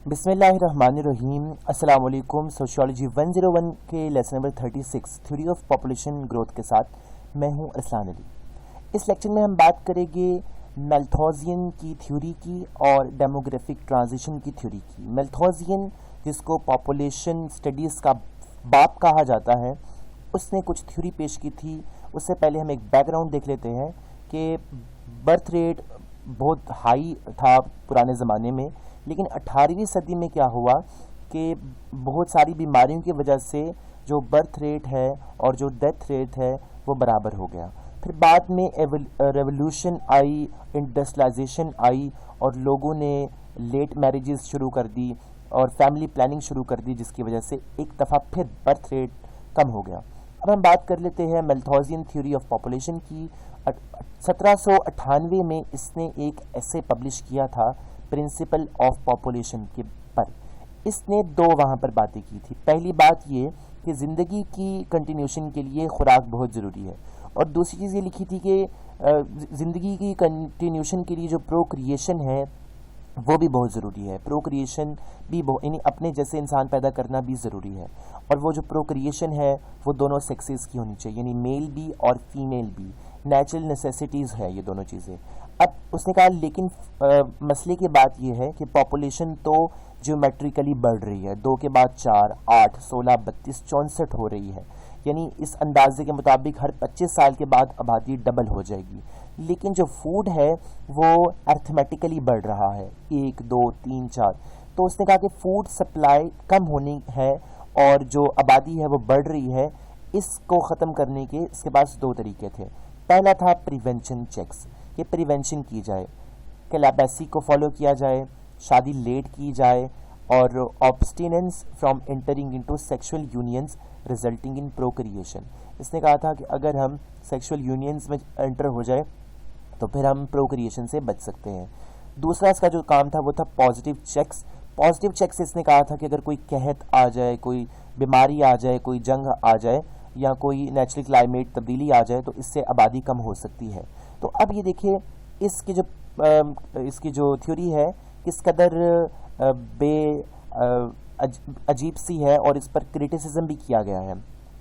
बिस्मिल्लाहिर्रहमानिर्रहीम। अस्सलाम वालेकुम। सोशियोलॉजी 101 के lesson number 36 theory of population growth के साथ मैं हूं अरसलान अली। इस लेक्चर में हम बात करेंगे मैल्थोजियन की थ्योरी की और डेमोग्राफिक ट्रांजिशन की थ्योरी की। मैल्थोजियन, जिसको पॉपुलेशन स्टडीज़ का बाप कहा जाता है, उसने कुछ थ्योरी पेश की थी। उससे पहले हम एक बैकग्राउंड देख लेते हैं कि बर्थ रेट बहुत हाई था पुराने ज़माने में, लेकिन 18वीं सदी में क्या हुआ कि बहुत सारी बीमारियों की वजह से जो बर्थ रेट है और जो डेथ रेट है वो बराबर हो गया। फिर बाद में रेवोल्यूशन आई, इंडस्ट्रियलाइजेशन आई और लोगों ने लेट मैरिजेस शुरू कर दी और फैमिली प्लानिंग शुरू कर दी, जिसकी वजह से एक दफ़ा फिर बर्थ रेट कम हो गया। अब हम बात कर लेते हैं मैल्थोजियन थ्योरी ऑफ पॉपुलेशन की। 1798 में इसने एक ऐसे पब्लिश किया था प्रिंसिपल ऑफ पॉपुलेशन के पर। इसने दो वहाँ पर बातें की थी। पहली बात ये कि ज़िंदगी की कंटिन्यूशन के लिए खुराक बहुत ज़रूरी है, और दूसरी चीज़ ये लिखी थी कि ज़िंदगी की कंटिन्यूशन के लिए जो प्रोक्रिएशन है वो भी बहुत ज़रूरी है। प्रोक्रिएशन भी यानी अपने जैसे इंसान पैदा करना भी ज़रूरी है, और वो जो प्रोक्रिएशन है वो दोनों सेक्सेस की होनी चाहिए, यानी मेल भी और फीमेल भी। नेचुरल नेसेसिटीज़ है ये दोनों चीज़ें। अब उसने कहा लेकिन मसले की बात यह है कि पॉपुलेशन तो ज्योमेट्रिकली बढ़ रही है, 2 के बाद 4, 8, 16, 32, 64 हो रही है, यानी इस अंदाजे के मुताबिक हर 25 साल के बाद आबादी डबल हो जाएगी। लेकिन जो फूड है वो अर्थमेटिकली बढ़ रहा है, 1, 2, 3, 4। तो उसने कहा कि फूड सप्लाई कम होनी है और जो आबादी है वो बढ़ रही है। इसको ख़त्म करने के इसके पास 2 तरीके थे। पहला था प्रिवेंशन चेक्स, कि प्रिवेंशन की जाए, कैलाबैसी को फॉलो किया जाए, शादी लेट की जाए, और abstinence from entering into sexual unions resulting in procreation. इसने कहा था कि अगर हम सेक्सुअल यूनियंस में एंटर हो जाए तो फिर हम प्रोक्रिएशन से बच सकते हैं। दूसरा इसका जो काम था वो था पॉजिटिव चेक्स। पॉजिटिव चेक्स इसने कहा था कि अगर कोई कहत आ जाए, कोई बीमारी आ जाए, कोई जंग आ जाए, या कोई नेचुरल क्लाइमेट तब्दीली आ जाए, तो इससे आबादी कम हो सकती है। तो अब ये देखिए इसकी जो थ्योरी है किस कदर अजीब सी है, और इस पर क्रिटिसिज्म भी किया गया है।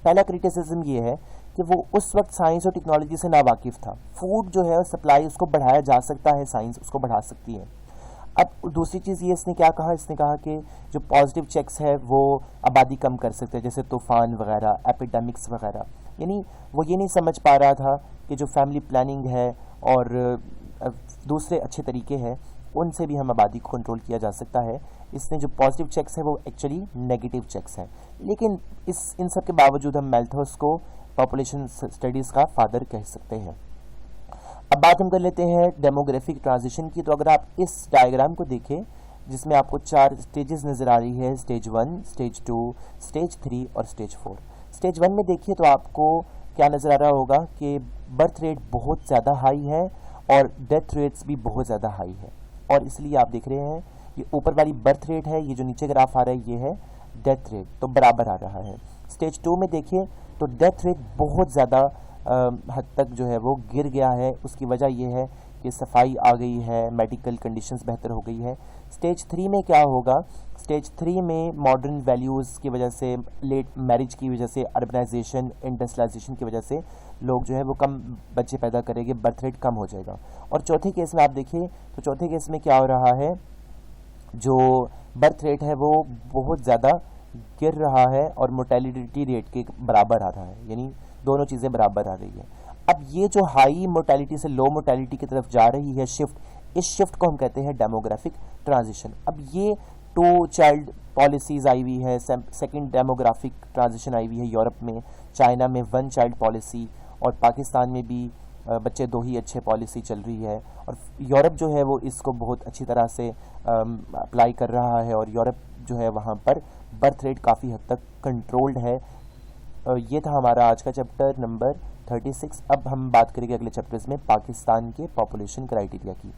पहला क्रिटिसिज्म ये है कि वो उस वक्त साइंस और टेक्नोलॉजी से नावाकिफ़ था। फूड जो है सप्लाई उसको बढ़ाया जा सकता है, साइंस उसको बढ़ा सकती है। अब दूसरी चीज़ ये इसने क्या कहा, इसने कहा कि जो पॉजिटिव चेक्स है वो आबादी कम कर सकते हैं, जैसे तूफ़ान वगैरह, एपिडेमिक्स वगैरह। यानी वो ये नहीं समझ पा रहा था कि जो फैमिली प्लानिंग है और दूसरे अच्छे तरीके हैं उनसे भी हम आबादी को कंट्रोल किया जा सकता है। इसने जो पॉजिटिव चेक्स है वो एक्चुअली नेगेटिव चेक्स हैं। लेकिन इन सब के बावजूद हम मैल्थस को पॉपुलेशन स्टडीज़ का फादर कह सकते हैं। अब बात हम कर लेते हैं डेमोग्राफिक ट्रांजिशन की। तो अगर आप इस डायग्राम को देखें जिसमें आपको 4 स्टेजेस नज़र आ रही है, स्टेज 1, स्टेज 2, स्टेज 3 और स्टेज 4। स्टेज 1 में देखिए तो आपको क्या नज़र आ रहा होगा कि बर्थ रेट बहुत ज़्यादा हाई है और डेथ रेट्स भी बहुत ज़्यादा हाई है, और इसलिए आप देख रहे हैं ये ऊपर वाली बर्थ रेट है, ये जो नीचे ग्राफ आ रहा है ये है डेथ रेट, तो बराबर आ रहा है। स्टेज 2 में देखिए तो डेथ रेट बहुत ज़्यादा हद तक जो है वो गिर गया है। उसकी वजह यह है कि सफाई आ गई है, मेडिकल कंडीशंस बेहतर हो गई है। स्टेज 3 में क्या होगा, स्टेज 3 में मॉडर्न वैल्यूज़ की वजह से, लेट मैरिज की वजह से, अर्बनाइजेशन, इंडस्ट्रियलाइजेशन की वजह से लोग जो है वो कम बच्चे पैदा करेंगे, बर्थ रेट कम हो जाएगा। और चौथे केस में आप देखिए तो चौथे केस में क्या हो रहा है, जो बर्थ रेट है वो बहुत ज़्यादा गिर रहा है और मोर्टेलिटी रेट के बराबर आ रहा है, यानी दोनों चीज़ें बराबर आ रही है। अब ये जो हाई मोर्टेलिटी से लो मोर्टेलिटी की तरफ जा रही है शिफ्ट, इस शिफ्ट को हम कहते हैं डेमोग्राफिक ट्रांजिशन। अब ये 2 चाइल्ड पॉलिसीज़ आई हुई है, सेकंड डेमोग्राफिक ट्रांजिशन आई हुई है यूरोप में, चाइना में 1 चाइल्ड पॉलिसी, और पाकिस्तान में भी बच्चे 2 ही अच्छे पॉलिसी चल रही है। और यूरोप जो है वो इसको बहुत अच्छी तरह से अप्लाई कर रहा है, और यूरोप जो है वहाँ पर बर्थ रेट काफ़ी हद तक कंट्रोल्ड है। ये था हमारा आज का चैप्टर नंबर 36। अब हम बात करेंगे अगले चैप्टर्स में पाकिस्तान के पॉपुलेशन क्राइटेरिया की।